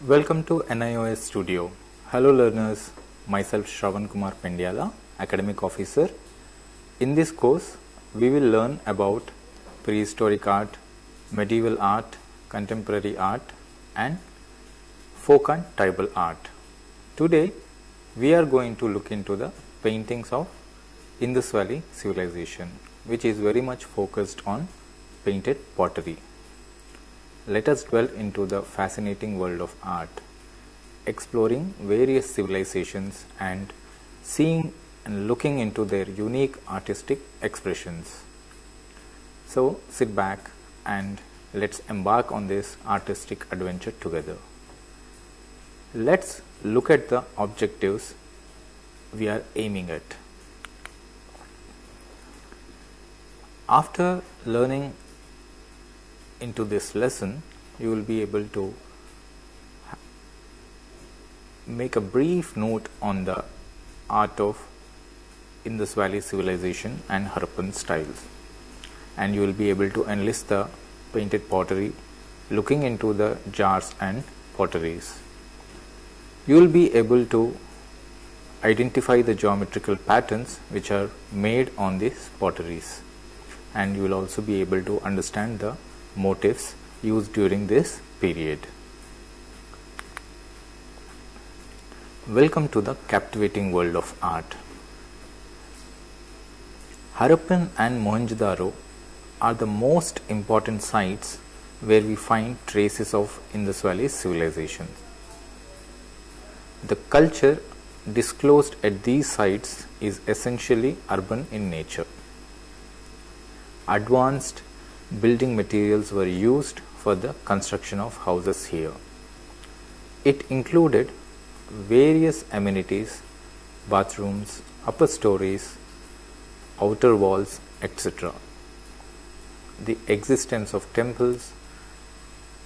Welcome to NIOS Studio. Hello learners, myself Shravan Kumar Pendyala, Academic Officer. In this course, we will learn about prehistoric art, medieval art, contemporary art and folk and tribal art. Today, we are going to look into the paintings of Indus Valley civilization, which is very much focused on painted pottery. Let us dwell into the fascinating world of art, exploring various civilizations and seeing and looking into their unique artistic expressions. So sit back and let's embark on this artistic adventure together. Let's look at the objectives we are aiming at. After learning into this lesson, you will be able to make a brief note on the art of Indus Valley civilization and Harappan styles, and you will be able to enlist the painted pottery, looking into the jars and potteries. You will be able to identify the geometrical patterns which are made on these potteries, and you will also be able to understand the motifs used during this period. Welcome to the captivating world of art. Harappan and Mohenjo-daro are the most important sites where we find traces of Indus Valley civilization. The culture disclosed at these sites is essentially urban in nature. Advanced building materials were used for the construction of houses here. It included various amenities, bathrooms, upper stories, outer walls, etc. The existence of temples,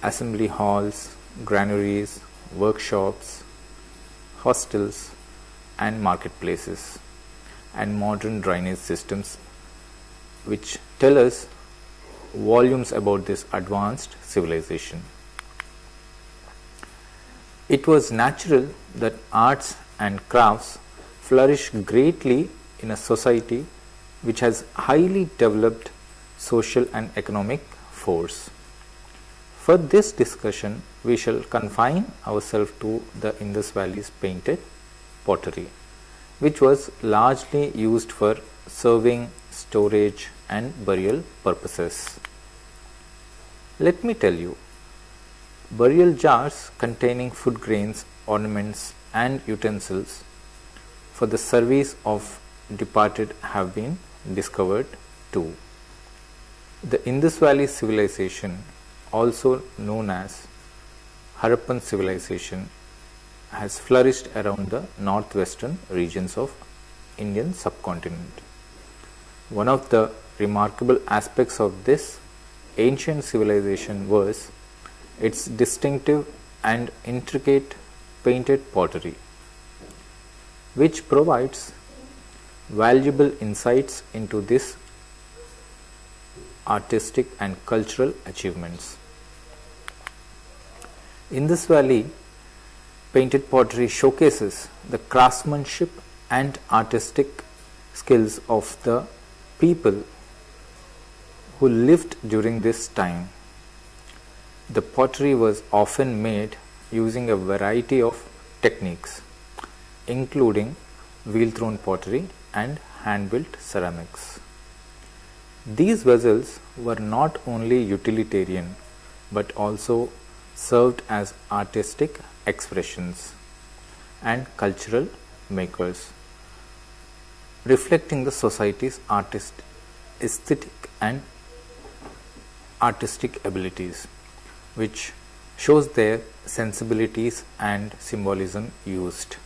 assembly halls, granaries, workshops, hostels and marketplaces, and modern drainage systems which tell us volumes about this advanced civilization. It was natural that arts and crafts flourish greatly in a society which has highly developed social and economic force. For this discussion, we shall confine ourselves to the Indus Valley's painted pottery, which was largely used for serving, storage and burial purposes. Let me tell you, burial jars containing food grains, ornaments and utensils for the service of departed have been discovered too. The Indus Valley civilization, also known as Harappan civilization, has flourished around the northwestern regions of Indian subcontinent. One of the remarkable aspects of this ancient civilization was its distinctive and intricate painted pottery, which provides valuable insights into this artistic and cultural achievements. In this valley, painted pottery showcases the craftsmanship and artistic skills of the people who lived during this time. The pottery was often made using a variety of techniques, including wheel-thrown pottery and hand-built ceramics. These vessels were not only utilitarian but also served as artistic expressions and cultural makers, reflecting the society's aesthetic and artistic abilities, which shows their sensibilities and symbolism used.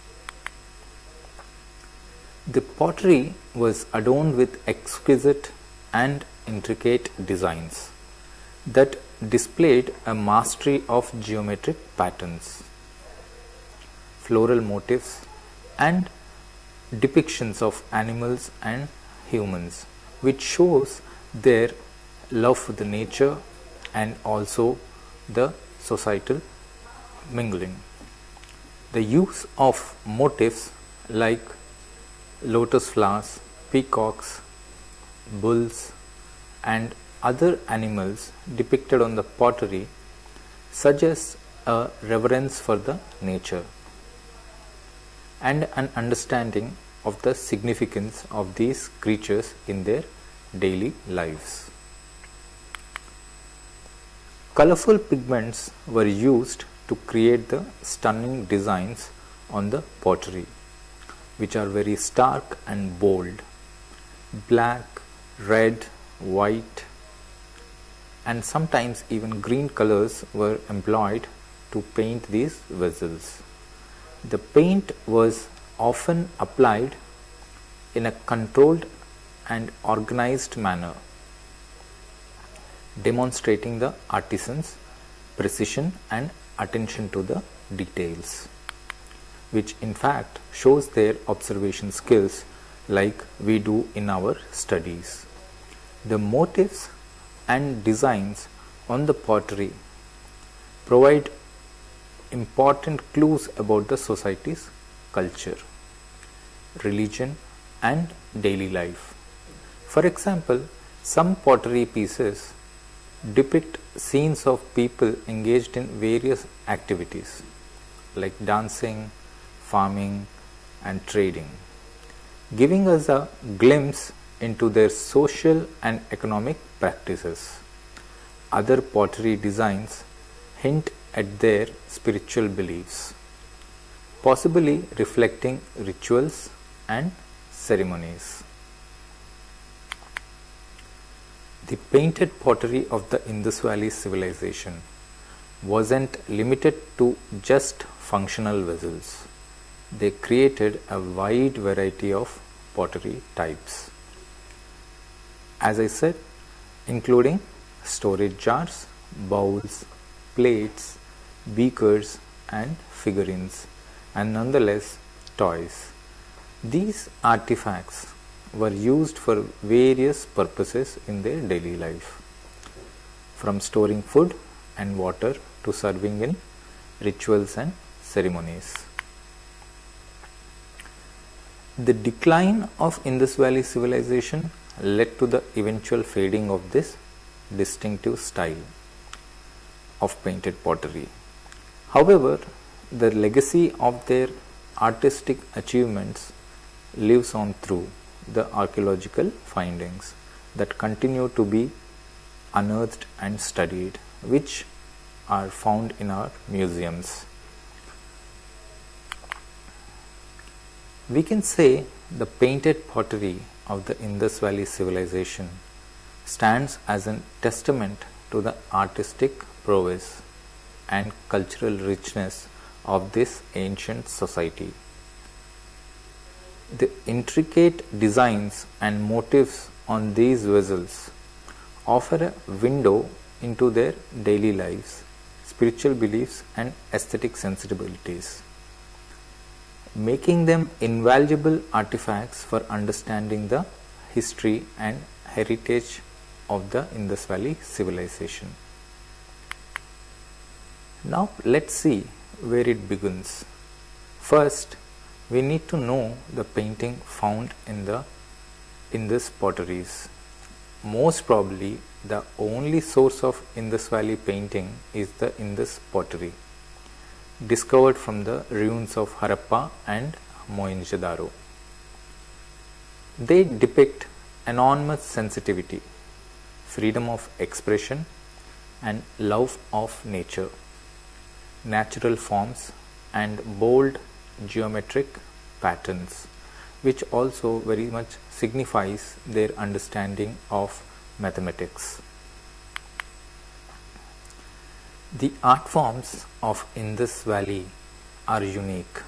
The pottery was adorned with exquisite and intricate designs that displayed a mastery of geometric patterns, floral motifs and depictions of animals and humans, which shows their love for the nature and also the societal mingling. The use of motifs like lotus flowers, peacocks, bulls, and other animals depicted on the pottery suggests a reverence for the nature and an understanding of the significance of these creatures in their daily lives. Colorful pigments were used to create the stunning designs on the pottery, which are very stark and bold. Black, red, white, and sometimes even green colors were employed to paint these vessels. The paint was often applied in a controlled and organized manner, demonstrating the artisan's precision and attention to the details, which in fact shows their observation skills like we do in our studies. The motifs and designs on the pottery provide important clues about the society's culture, religion, and daily life. For example, some pottery pieces depict scenes of people engaged in various activities like dancing, farming, and trading, giving us a glimpse into their social and economic practices. Other pottery designs hint at their spiritual beliefs, possibly reflecting rituals and ceremonies. The painted pottery of the Indus Valley civilization wasn't limited to just functional vessels. They created a wide variety of pottery types. As I said, including storage jars, bowls, plates, beakers, and figurines, and nonetheless toys. These artifacts were used for various purposes in their daily life, from storing food and water to serving in rituals and ceremonies. The decline of Indus Valley civilization led to the eventual fading of this distinctive style of painted pottery. However, the legacy of their artistic achievements lives on through the archaeological findings that continue to be unearthed and studied, which are found in our museums. We can say the painted pottery of the Indus Valley civilization stands as a testament to the artistic prowess and cultural richness of this ancient society. The intricate designs and motifs on these vessels offer a window into their daily lives, spiritual beliefs, and aesthetic sensibilities, making them invaluable artifacts for understanding the history and heritage of the Indus Valley civilization. Now let's see where it begins. First, we need to know the painting found in the Indus potteries. Most probably the only source of Indus Valley painting is the Indus pottery, discovered from the ruins of Harappa and Mohenjo-daro. They depict enormous sensitivity, freedom of expression, and love of nature, natural forms, and bold geometric patterns, which also very much signifies their understanding of mathematics. The art forms of Indus Valley are unique.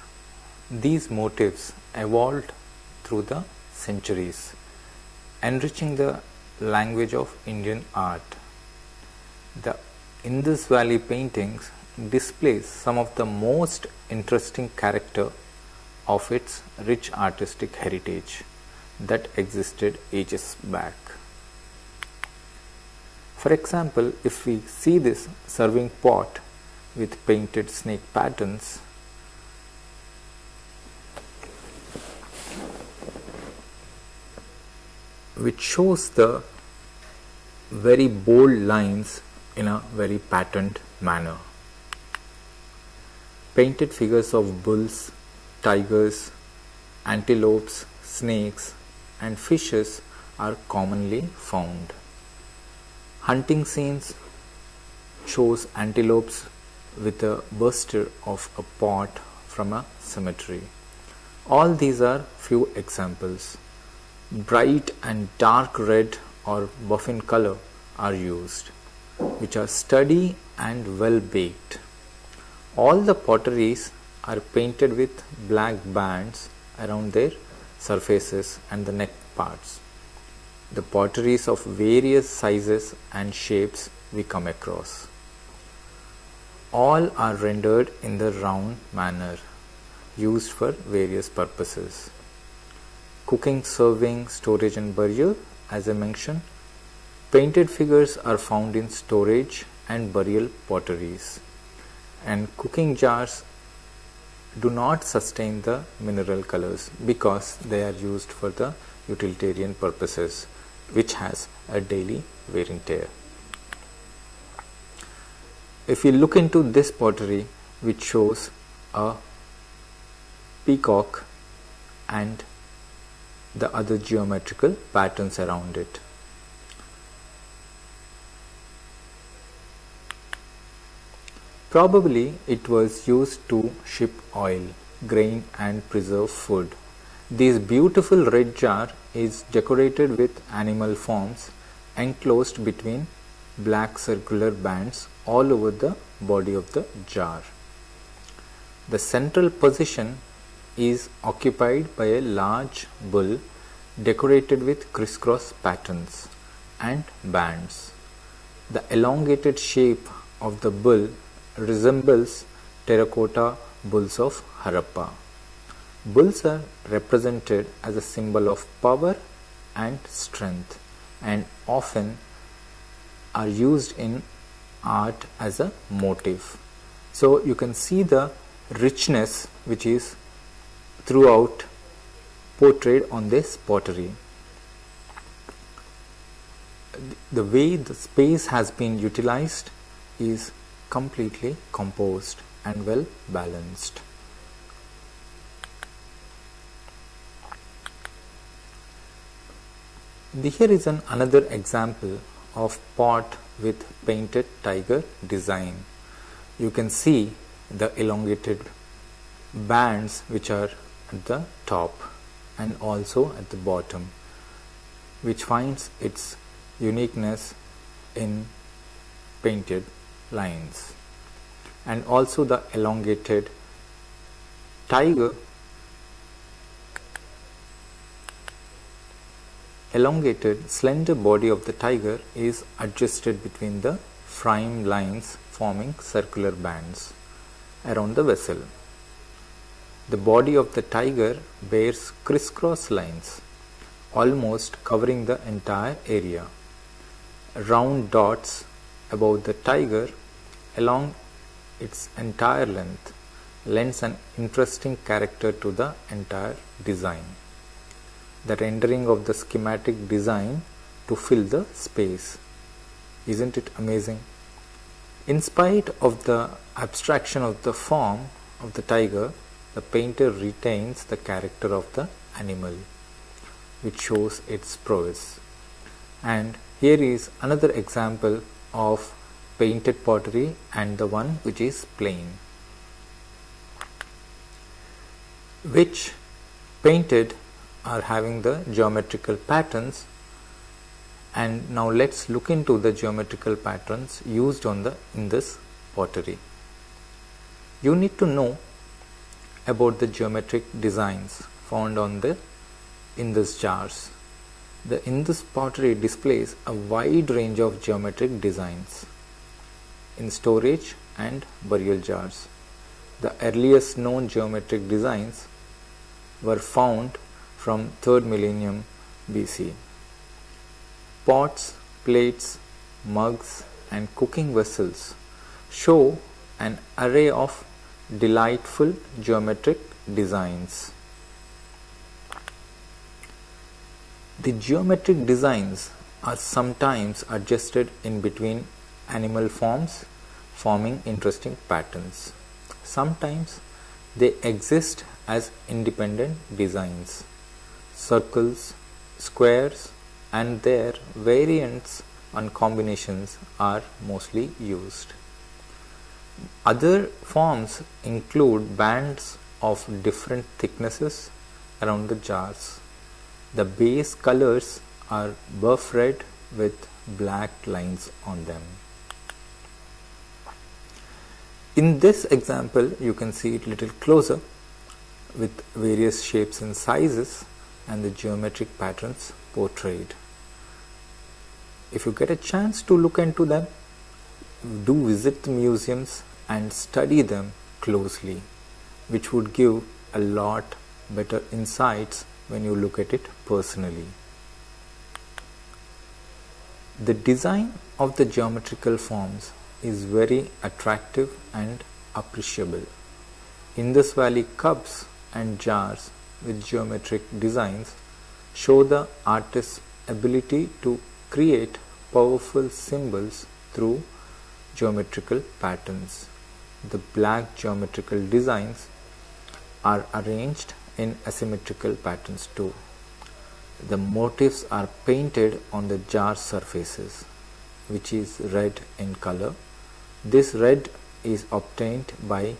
These motifs evolved through the centuries, enriching the language of Indian art. The Indus Valley paintings displays some of the most interesting character of its rich artistic heritage that existed ages back. For example, if we see this serving pot, with painted snake patterns, which shows the very bold lines in a very patterned manner. Painted figures of bulls, tigers, antelopes, snakes and fishes are commonly found. Hunting scenes shows antelopes with a buster of a pot from a cemetery. All these are few examples. Bright and dark red or buff in color are used, which are sturdy and well baked. All the potteries are painted with black bands around their surfaces and the neck parts. The potteries of various sizes and shapes we come across. All are rendered in the round manner, used for various purposes. Cooking, serving, storage and burial, as I mentioned. Painted figures are found in storage and burial potteries. And cooking jars do not sustain the mineral colors because they are used for the utilitarian purposes, which has a daily wear and tear. If we look into this pottery, which shows a peacock and the other geometrical patterns around it. Probably it was used to ship oil, grain and preserve food. This beautiful red jar is decorated with animal forms enclosed between black circular bands all over the body of the jar. The central position is occupied by a large bull decorated with crisscross patterns and bands. The elongated shape of the bull resembles terracotta bulls of Harappa. Bulls are represented as a symbol of power and strength and often are used in art as a motif. So you can see the richness which is throughout portrayed on this pottery. The way the space has been utilized is completely composed and well balanced. Here is another example of pot with painted tiger design. You can see the elongated bands which are at the top and also at the bottom, which finds its uniqueness in painted lines, and also the elongated tiger slender body of the tiger is adjusted between the frame lines forming circular bands around the vessel. The body of the tiger bears crisscross lines almost covering the entire area. Round dots above the tiger along its entire length lends an interesting character to the entire design. The rendering of the schematic design to fill the space. Isn't it amazing? In spite of the abstraction of the form of the tiger, the painter retains the character of the animal, which shows its prowess. And here is another example of painted pottery and the one which is plain, which painted are having the geometrical patterns. And now let's look into the geometrical patterns used in this pottery. You need to know about the geometric designs found on the Indus jars. The Indus pottery displays a wide range of geometric designs in storage and burial jars. The earliest known geometric designs were found from 3rd millennium BC. Pots, plates, mugs and cooking vessels show an array of delightful geometric designs. The geometric designs are sometimes adjusted in between animal forms, forming interesting patterns. Sometimes they exist as independent designs. Circles, squares, and their variants and combinations are mostly used. Other forms include bands of different thicknesses around the jars. The base colors are buff red with black lines on them. In this example, you can see it a little closer with various shapes and sizes and the geometric patterns portrayed. If you get a chance to look into them, do visit the museums and study them closely, which would give a lot better insights when you look at it personally. The design of the geometrical forms is very attractive and appreciable. Indus Valley cups and jars with geometric designs show the artist's ability to create powerful symbols through geometrical patterns. The black geometrical designs are arranged in asymmetrical patterns too. The motifs are painted on the jar surfaces, which is red in color. This red is obtained by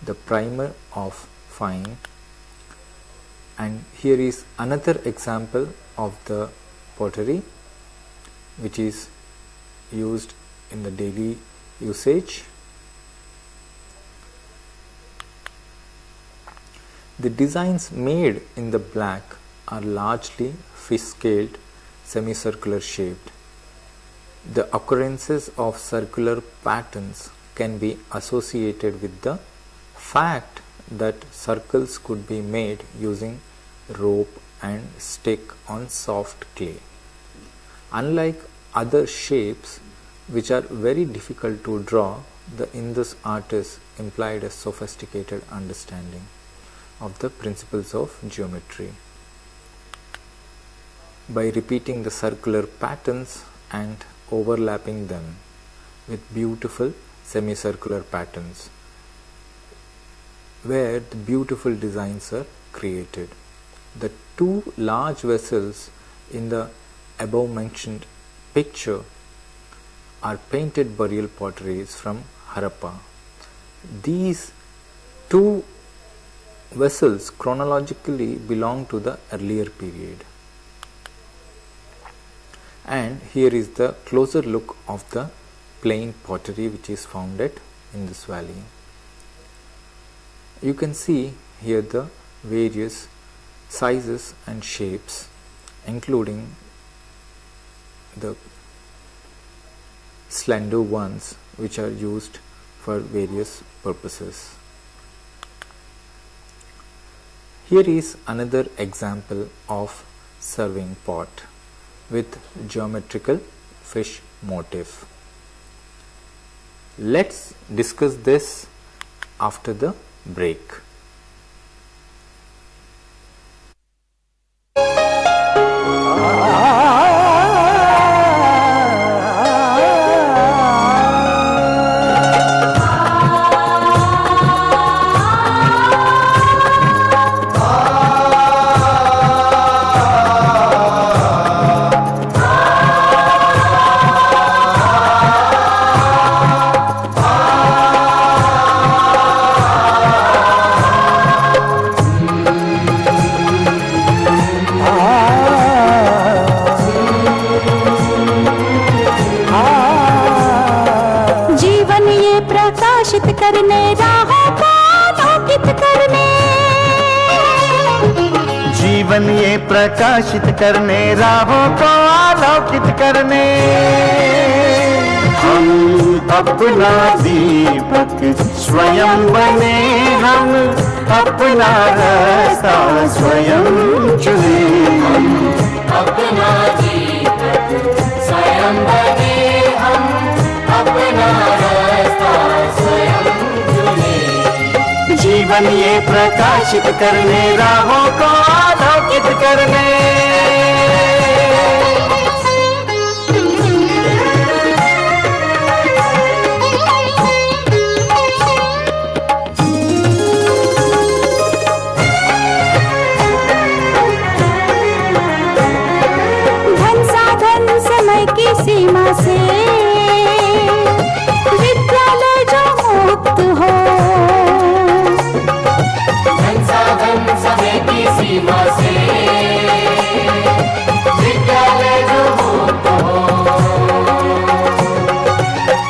the primer of fine. And here is another example of the pottery which is used in the daily usage. The designs made in the black are largely fish-scaled, semicircular shaped. The occurrences of circular patterns can be associated with the fact that circles could be made using rope and stick on soft clay. Unlike other shapes which are very difficult to draw, the Indus artists implied a sophisticated understanding of the principles of geometry. By repeating the circular patterns and overlapping them with beautiful semicircular patterns, where the beautiful designs are created. The two large vessels in the above mentioned picture are painted burial potteries from Harappa. These two vessels chronologically belong to the earlier period. And here is the closer look of the plain pottery which is found at Indus Valley. You can see here the various sizes and shapes, including the slender ones which are used for various purposes. Here is another example of serving pot with geometrical fish motif. Let's discuss this after the break. जीवन ये प्रकाशित करने राहों को आलोकित करने हम अपना दीपक स्वयं बने, हम अपना रास्ता स्वयं चुने, हम अपना दीपक स्वयं बने, हम अपना रास्ता स्वयं जीवन ये प्रकाशित करने, राहों को आलोकित करने। धन साधन समय की सीमा से विद्यालय जो मुक्त हो, धन साधन समय की सीमा से विद्यालय जो मुक्त हो।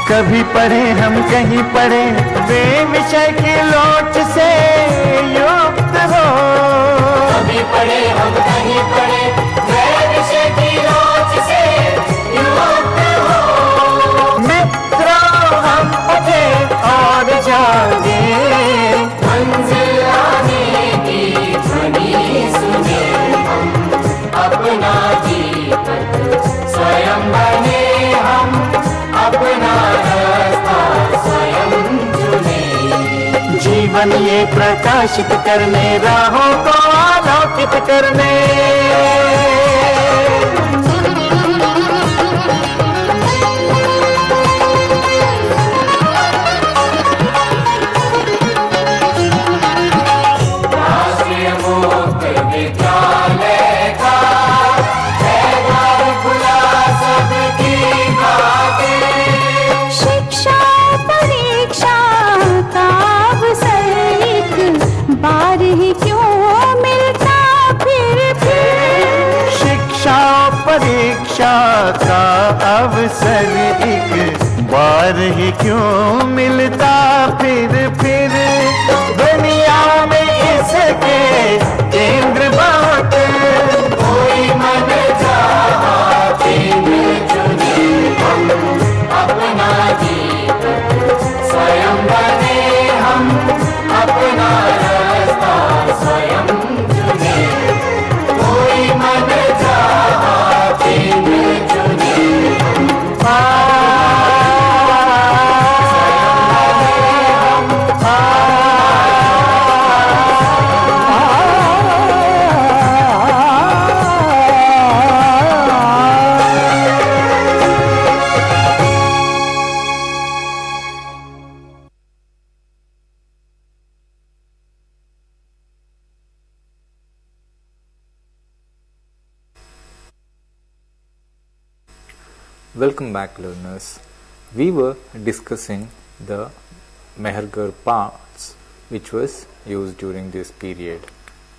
कभी पढ़े हम कहीं पढ़े, वे विषय की लोच से युक्त हो। कभी पढ़े हम कहीं पढ़े, वे विषय की लोच से युक्त हो। मित्रों हम उठे और जागे, मंजिल आने की ध्वनि सुने हम, अपना जीवन स्वयं बने हम, अपना रास्ता स्वयं चुने। जीवन ये प्रकाशित करने, राहों को आलोकित करने। राष्ट्रीय मुक्त विद्यालय का द्वार खुला सबकी खातिर। शिक्षा परीक्षा का अवसर एक बार ही क्यों मिलता फिर। शिक्षा परीक्षा का अवसर एक बार ही क्यों मिलता फिर। दुनिया में इसके केंद्र बाँट, कोई मन चाहा केंद्र चुने हम, अपना जीवन स्वयं बने हम, अपना रास्ता स्वयं चुने। कोई मन चाहा केंद्र चुने हम, Welcome back, learners. We were discussing the mehergar parts which was used during this period.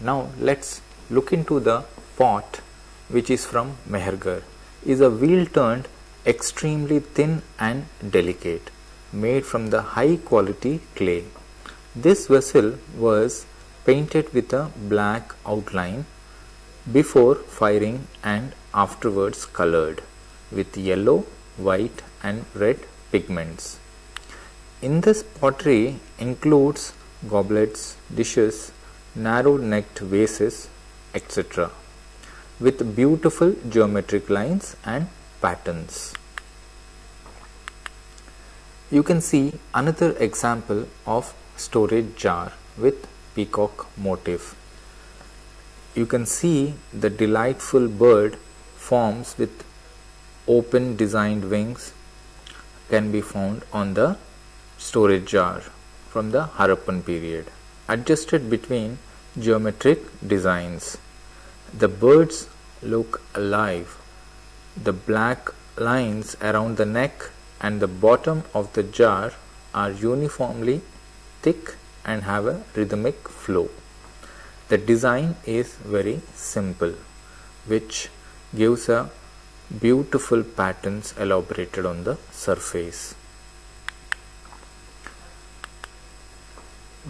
Now let's look into the pot which is from mehergar. Is a wheel turned, extremely thin and delicate, made from the high quality clay. This vessel was painted with a black outline before firing and afterwards colored with yellow, white and red pigments. Indus pottery includes goblets, dishes, narrow-necked vases, etc. with beautiful geometric lines and patterns. You can see another example of storage jar with peacock motif. You can see the delightful bird forms with open designed wings can be found on the storage jar from the Harappan period, adjusted between geometric designs. The birds look alive. The black lines around the neck and the bottom of the jar are uniformly thick and have a rhythmic flow. The design is very simple, which gives a beautiful patterns elaborated on the surface.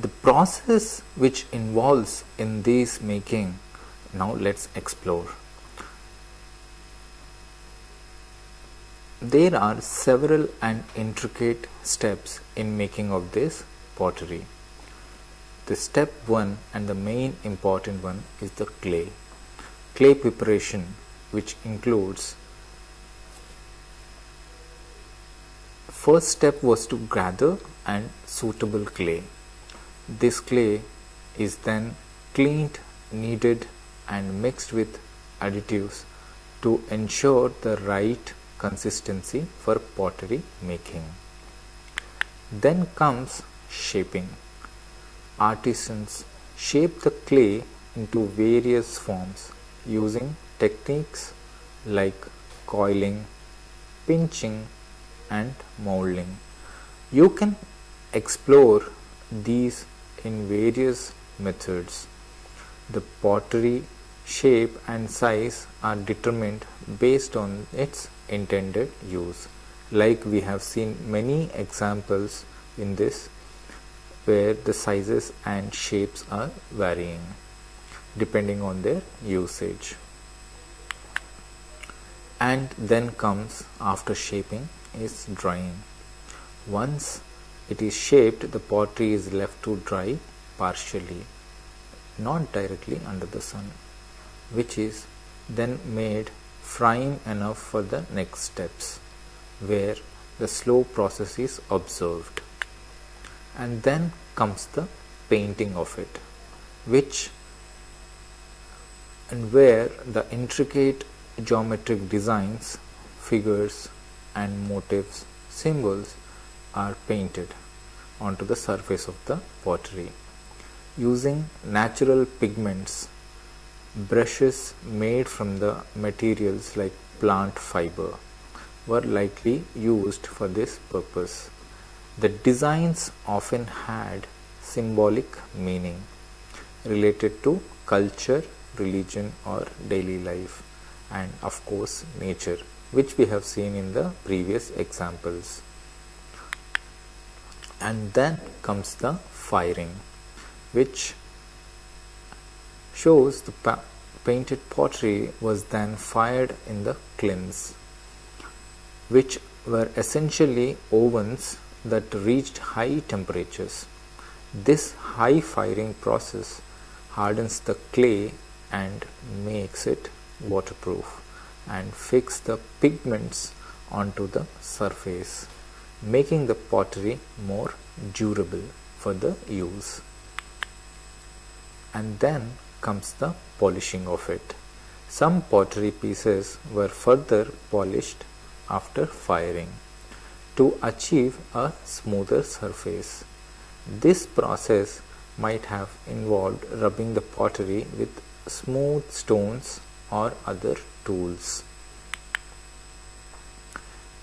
The process which involves in these making, now let's explore. There are several and intricate steps in making of this pottery. The step 1 and the main important one is the clay. Clay preparation, which includes first step was to gather and suitable clay. This clay is then cleaned, kneaded and mixed with additives to ensure the right consistency for pottery making. Then comes shaping. Artisans shape the clay into various forms using techniques like coiling, pinching and molding. You can explore these in various methods. The pottery shape and size are determined based on its intended use. Like we have seen many examples in this where the sizes and shapes are varying depending on their usage. And then comes, after shaping, is drying. Once it is shaped, the pottery is left to dry partially, not directly under the sun, which is then made fine enough for the next steps, where the slow process is observed. And then comes the painting of it, which and where the intricate geometric designs, figures and motifs, symbols are painted onto the surface of the pottery. Using natural pigments, brushes made from the materials like plant fiber were likely used for this purpose. The designs often had symbolic meaning related to culture, religion or daily life, and of course nature, which we have seen in the previous examples. And then comes the firing, which shows the painted pottery was then fired in the kilns, which were essentially ovens that reached high temperatures. This high firing process hardens the clay and makes it waterproof and fix the pigments onto the surface, making the pottery more durable for the use. And then comes the polishing of it. Some pottery pieces were further polished after firing to achieve a smoother surface. This process might have involved rubbing the pottery with smooth stones or other tools.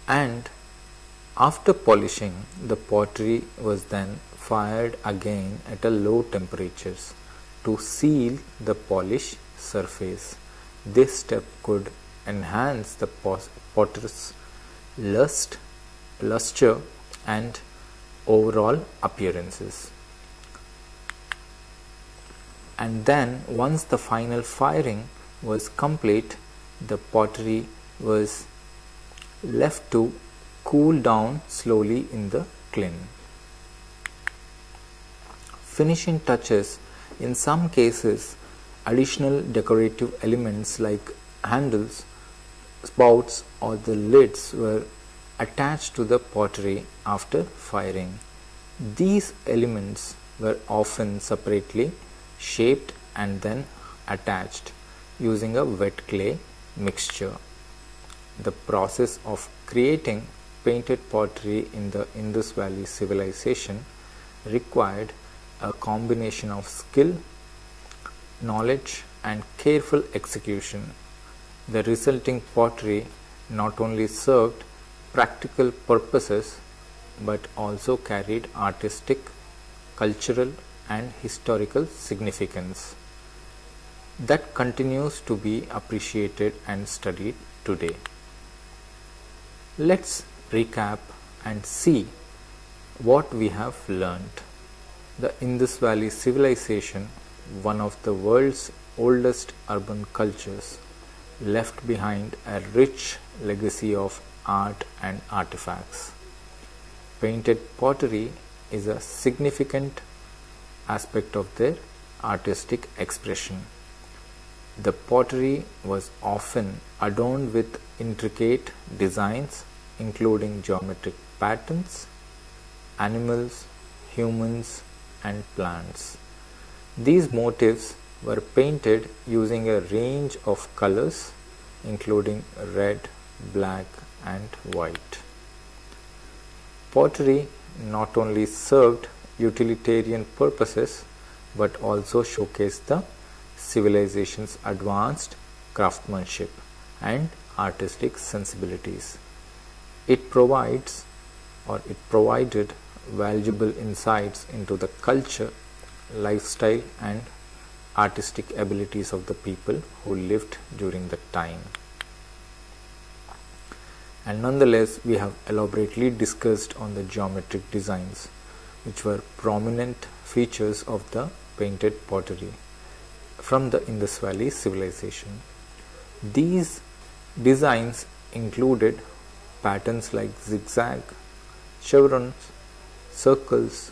And after polishing, the pottery was then fired again at a low temperatures to seal the polished surface. This step could enhance the potter's luster and overall appearances. And then once the final firing was complete, the pottery was left to cool down slowly in the kiln. Finishing touches, in some cases, additional decorative elements like handles, spouts or the lids were attached to the pottery after firing. These elements were often separately shaped and then attached using a wet clay mixture. The process of creating painted pottery in the Indus Valley civilization required a combination of skill, knowledge and careful execution. The resulting pottery not only served practical purposes but also carried artistic, cultural and historical significance that continues to be appreciated and studied today. Let's recap and see what we have learned. The Indus Valley civilization, one of the world's oldest urban cultures, left behind a rich legacy of art and artifacts. Painted pottery is a significant aspect of their artistic expression. The pottery was often adorned with intricate designs including geometric patterns, animals, humans and plants. These motifs were painted using a range of colors including red, black and white. Pottery not only served utilitarian purposes but also showcased the civilization's advanced craftsmanship and artistic sensibilities. It provided valuable insights into the culture, lifestyle and artistic abilities of the people who lived during that time. And nonetheless, we have elaborately discussed on the geometric designs, which were prominent features of the painted pottery from the Indus Valley civilization. These designs included patterns like zigzag, chevrons, circles,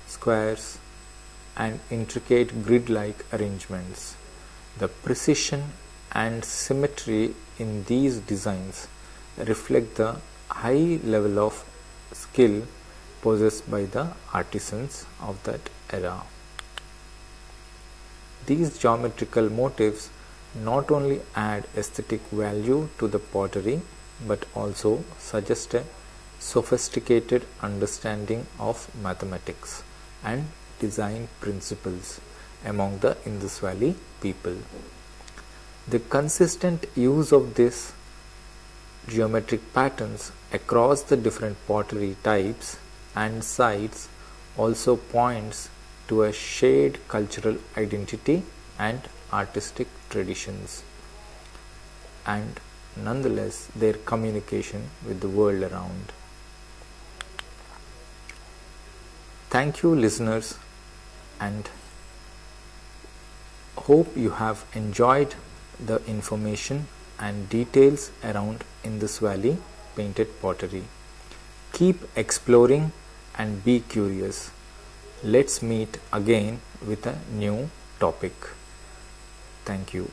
squares, and intricate grid-like arrangements. The precision and symmetry in these designs reflect the high level of skill possessed by the artisans of that era. These geometrical motifs not only add aesthetic value to the pottery but also suggest a sophisticated understanding of mathematics and design principles among the Indus Valley people. The consistent use of these geometric patterns across the different pottery types and sites also points to a shared cultural identity and artistic traditions, and nonetheless their communication with the world around. Thank you, listeners, and hope you have enjoyed the information and details around Indus Valley painted pottery. Keep exploring and be curious. Let's meet again with a new topic. Thank you.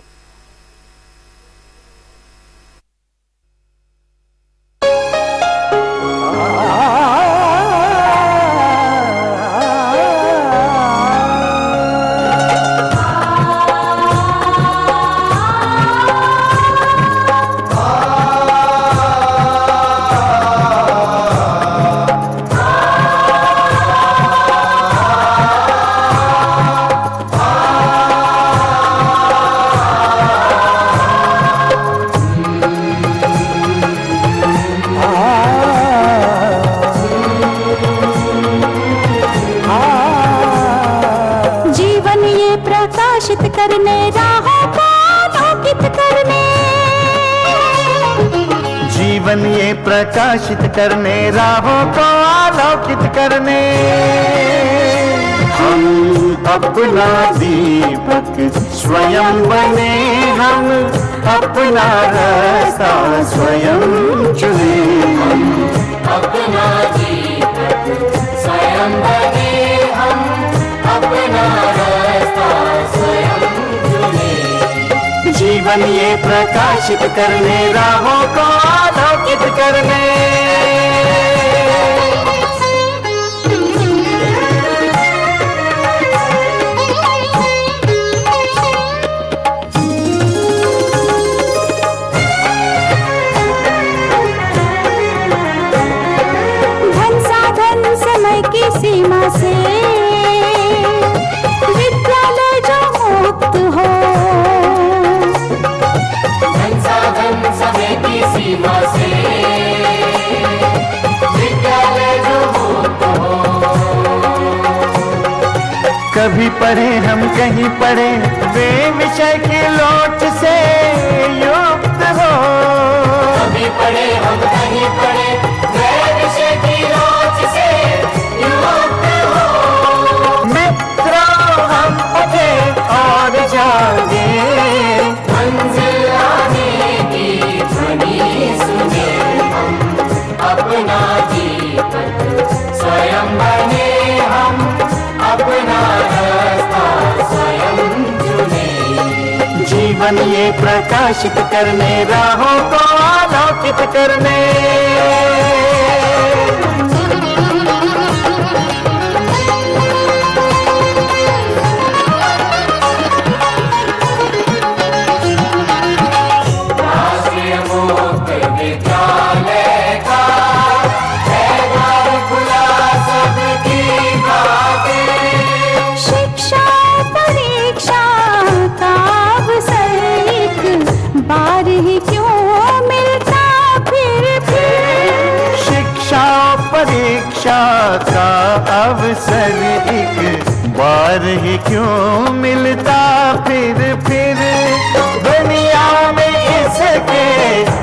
करने राहों को आलोकित करने, जीवन ये प्रकाशित करने राहों को आलोकित करने, हम अपना दीपक स्वयं बने, हम अपना रास्ता स्वयं चुने, हम अपना दीपक स्वयं बने, हम अपना रास्ता स्वयं चुने। जीवन ये प्रकाशित करने राहों को आलोकित करने। धन साधन समय की सीमा से विद्यालय जो मुक्त हो, धन साधन समय की सीमा से विद्यालय जो मुक्त हो। कभी पढ़े हम कहीं पढ़े वे विषय की लोट से युक्त हो, कभी पढ़े हम कहीं पढ़े वे विषय की लोच से युक्त हो। मित्रों हम पढ़े और जागे, मंजिल आने की ध्वनि सुने, हम अपना दीपक स्वयं बने, हम अपना रास्ता स्वयं चुने। जीवन ये प्रकाशित करने राहों को आलोकित करने। शिक्षा का अवसर एक बार ही क्यों मिलता फिर दुनिया में इसके